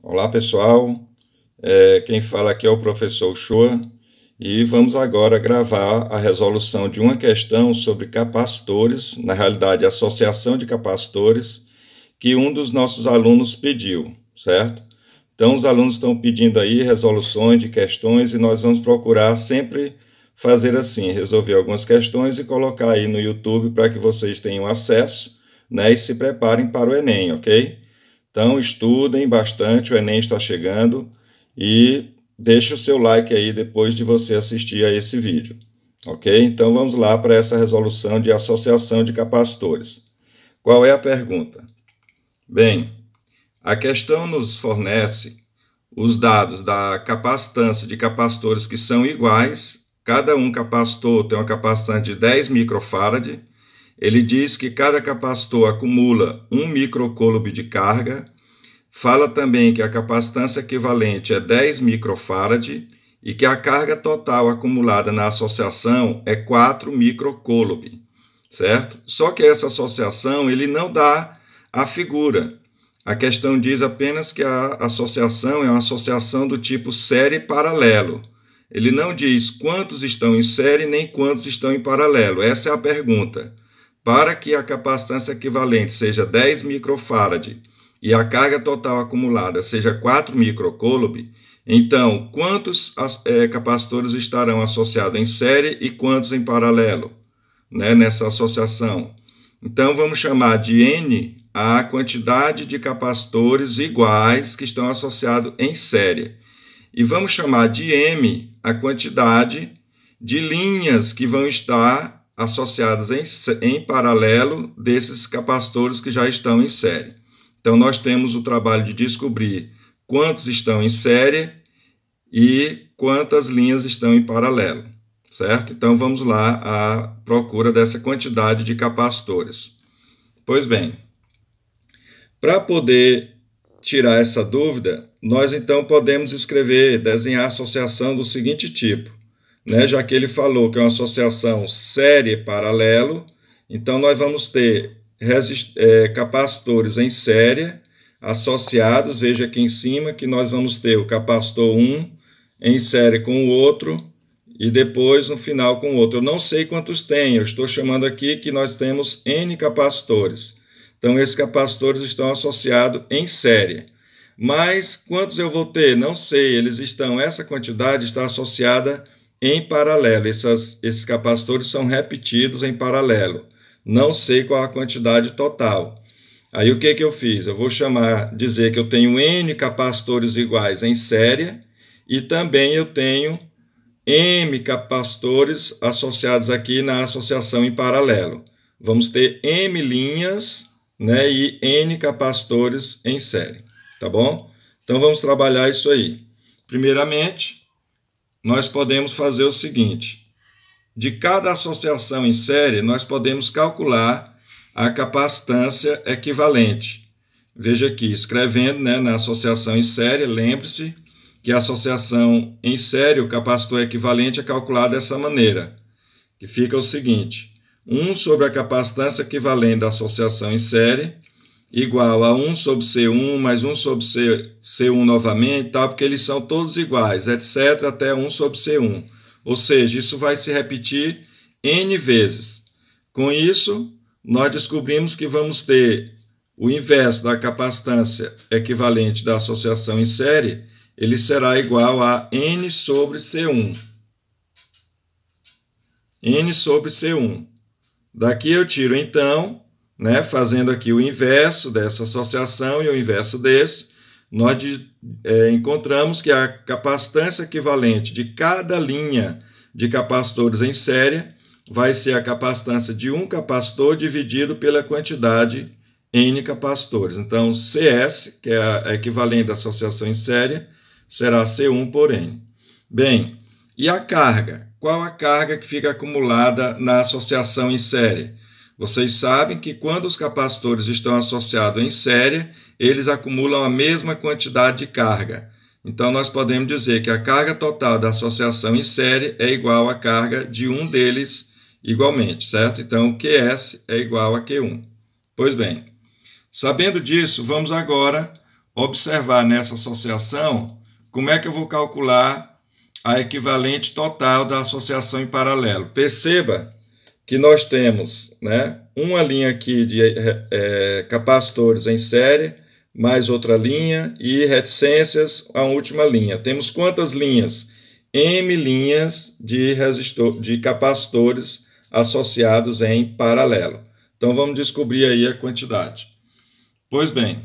Olá pessoal, quem fala aqui é o professor Shoa e vamos agora gravar a resolução de uma questão sobre capacitores, na realidade associação de capacitores, que um dos nossos alunos pediu, certo? Então os alunos estão pedindo aí resoluções de questões e nós vamos procurar sempre fazer assim, resolver algumas questões e colocar aí no YouTube para que vocês tenham acesso, né, e se preparem para o Enem, ok? Então, estudem bastante, o Enem está chegando e deixe o seu like aí depois de você assistir a esse vídeo, ok? Então, vamos lá para essa resolução de associação de capacitores. Qual é a pergunta? Bem, a questão nos fornece os dados da capacitância de capacitores que são iguais. Cada um capacitor tem uma capacitância de 10 microfarad. Ele diz que cada capacitor acumula 1 microcoulomb de carga. Fala também que a capacitância equivalente é 10 microfarad e que a carga total acumulada na associação é 4 microcoulomb, certo? Só que essa associação ele não dá a figura. A questão diz apenas que a associação é uma associação do tipo série paralelo. Ele não diz quantos estão em série nem quantos estão em paralelo. Essa é a pergunta. Para que a capacitância equivalente seja 10 microfarad e a carga total acumulada seja 4 microcoulomb, então quantos capacitores estarão associados em série e quantos em paralelo, né, nessa associação? Então vamos chamar de N a quantidade de capacitores iguais que estão associados em série. E vamos chamar de M a quantidade de linhas que vão estar associadas em paralelo desses capacitores que já estão em série. Então, nós temos o trabalho de descobrir quantos estão em série e quantas linhas estão em paralelo, certo? Então, vamos lá à procura dessa quantidade de capacitores. Pois bem, para poder tirar essa dúvida, nós então podemos desenhar a associação do seguinte tipo, né? Já que ele falou que é uma associação série-paralelo, então nós vamos ter capacitores em série associados. Veja aqui em cima que nós vamos ter o capacitor 1 em série com o outro e depois no final com o outro. Eu não sei quantos tem, eu estou chamando aqui que nós temos N capacitores. Então esses capacitores estão associados em série. Mas quantos eu vou ter? Não sei, essa quantidade está associada em paralelo. Esses capacitores são repetidos em paralelo. Não sei qual a quantidade total. Aí o que eu fiz? Eu vou dizer que eu tenho N capacitores iguais em série e também eu tenho M capacitores associados aqui na associação em paralelo. Vamos ter M linhas, né, e N capacitores em série, tá bom? Então vamos trabalhar isso aí. Primeiramente, nós podemos fazer o seguinte: de cada associação em série, nós podemos calcular a capacitância equivalente. Veja aqui, escrevendo, né, na associação em série, lembre-se que a associação em série, o capacitor equivalente é calculado dessa maneira, que fica o seguinte: 1 sobre a capacitância equivalente da associação em série, igual a 1 sobre C1 mais 1 sobre C1 novamente, tá? Porque eles são todos iguais, etc., até 1 sobre C1. Ou seja, isso vai se repetir N vezes. Com isso, nós descobrimos que vamos ter o inverso da capacitância equivalente da associação em série, ele será igual a N sobre C1. N sobre C1. Daqui eu tiro, então, né, fazendo aqui o inverso dessa associação e o inverso desse, nós encontramos que a capacitância equivalente de cada linha de capacitores em série vai ser a capacitância de um capacitor dividido pela quantidade N capacitores. Então, CS, que é a equivalente da associação em série, será C1 por N. Bem, e a carga? Qual a carga que fica acumulada na associação em série? Vocês sabem que quando os capacitores estão associados em série, eles acumulam a mesma quantidade de carga. Então, nós podemos dizer que a carga total da associação em série é igual à carga de um deles igualmente, certo? Então, QS é igual a Q1. Pois bem, sabendo disso, vamos agora observar nessa associação como é que eu vou calcular a equivalente total da associação em paralelo. Perceba que nós temos, né, uma linha aqui de capacitores em série, mais outra linha, e reticências, a última linha. Temos quantas linhas? M linhas de capacitores associados em paralelo. Então, vamos descobrir aí a quantidade. Pois bem,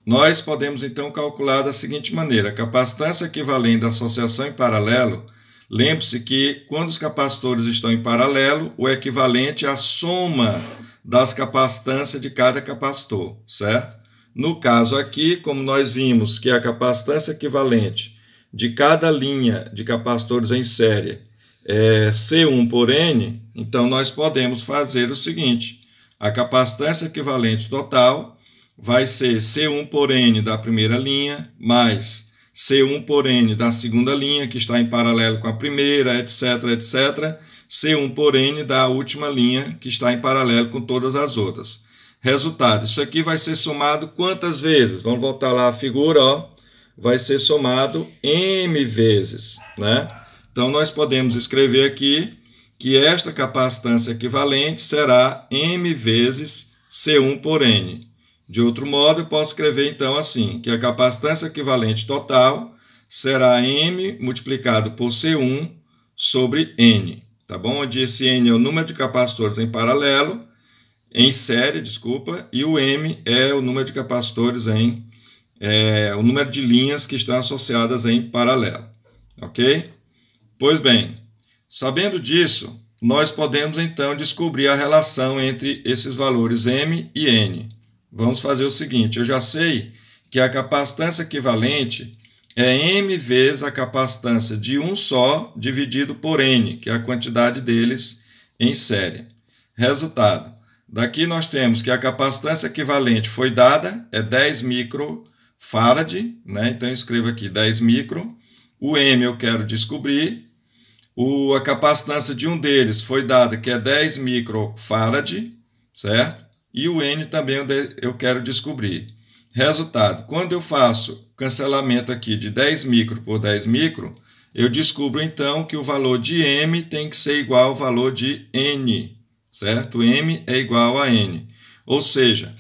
nós podemos então calcular da seguinte maneira: a capacitância equivalente da associação em paralelo. Lembre-se que quando os capacitores estão em paralelo, o equivalente é a soma das capacitâncias de cada capacitor, certo? No caso aqui, como nós vimos que a capacitância equivalente de cada linha de capacitores em série é C1 por N, então nós podemos fazer o seguinte: a capacitância equivalente total vai ser C1 por N da primeira linha, mais C1 por N da segunda linha, que está em paralelo com a primeira, etc, etc. C1 por N da última linha, que está em paralelo com todas as outras. Resultado, isso aqui vai ser somado quantas vezes? Vamos voltar lá à figura, ó. Vai ser somado M vezes, né? Então, nós podemos escrever aqui que esta capacitância equivalente será M vezes C1 por N. De outro modo, eu posso escrever então assim, que a capacitância equivalente total será M multiplicado por C1 sobre N, tá bom? Onde esse N é o número de capacitores em paralelo, em série, desculpa, e o M é o número de capacitores o número de linhas que estão associadas em paralelo, ok? Pois bem, sabendo disso, nós podemos então descobrir a relação entre esses valores M e N. Vamos fazer o seguinte: eu já sei que a capacitância equivalente é M vezes a capacitância de um só dividido por N, que é a quantidade deles em série. Resultado: daqui nós temos que a capacitância equivalente foi dada, é 10 microfarad, né? Então eu escrevo aqui 10 micro. O M eu quero descobrir. A capacitância de um deles foi dada, que é 10 microfarad, certo? E o N também eu quero descobrir. Resultado: quando eu faço cancelamento aqui de 10 micro por 10 micro, eu descubro então que o valor de M tem que ser igual ao valor de N, certo? M é igual a N. Ou seja,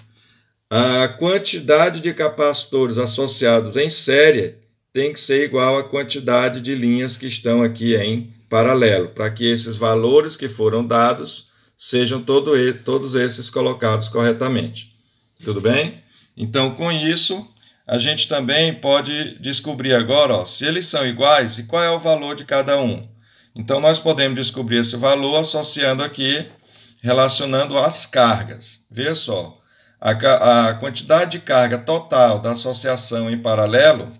a quantidade de capacitores associados em série tem que ser igual à quantidade de linhas que estão aqui em paralelo, para que esses valores que foram dados sejam todos esses colocados corretamente. Tudo bem? Então, com isso, a gente também pode descobrir agora, ó, se eles são iguais e qual é o valor de cada um. Então, nós podemos descobrir esse valor associando aqui, relacionando as cargas. Veja só, a quantidade de carga total da associação em paralelo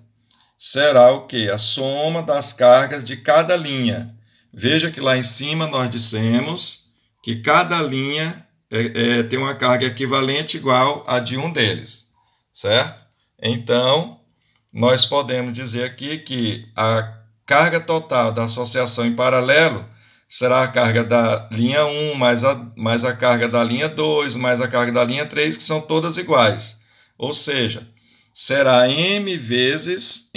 será o quê? A soma das cargas de cada linha. Veja que lá em cima nós dissemos que cada linha tem uma carga equivalente igual a de um deles, certo? Então, nós podemos dizer aqui que a carga total da associação em paralelo será a carga da linha 1 mais a carga da linha 2 mais a carga da linha 3, que são todas iguais. Ou seja, será M vezes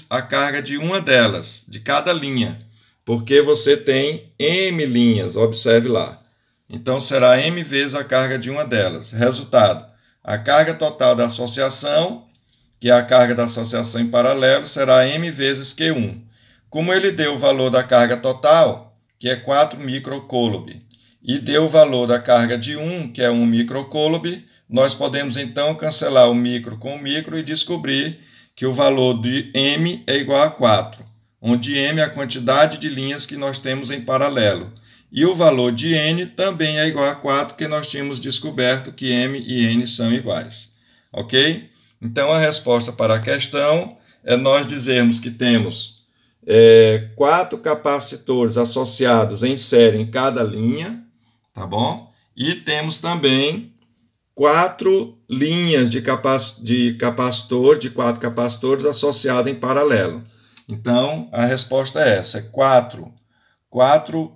a carga de uma delas, de cada linha, porque você tem M linhas, observe lá. Então, será M vezes a carga de uma delas. Resultado: a carga total da associação, que é a carga da associação em paralelo, será M vezes Q1. Como ele deu o valor da carga total, que é 4 microcoulomb, e deu o valor da carga de 1, que é 1 microcoulomb, nós podemos então cancelar o micro com o micro e descobrir que o valor de M é igual a 4. Onde M é a quantidade de linhas que nós temos em paralelo. E o valor de N também é igual a 4, porque nós tínhamos descoberto que M e N são iguais. Ok? Então, a resposta para a questão é nós dizermos que temos 4 capacitores associados em série em cada linha, tá bom? E temos também 4 linhas de capacitor, de 4 capacitores associados em paralelo. Então, a resposta é essa: é 4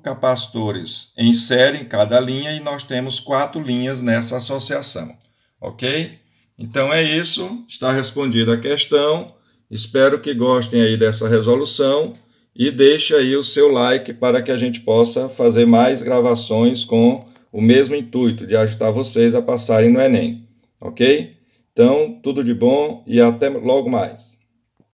capacitores em série em cada linha, e nós temos 4 linhas nessa associação, ok? Então é isso, está respondida a questão. Espero que gostem aí dessa resolução e deixe aí o seu like para que a gente possa fazer mais gravações com o mesmo intuito de ajudar vocês a passarem no Enem, ok? Então, tudo de bom e até logo mais.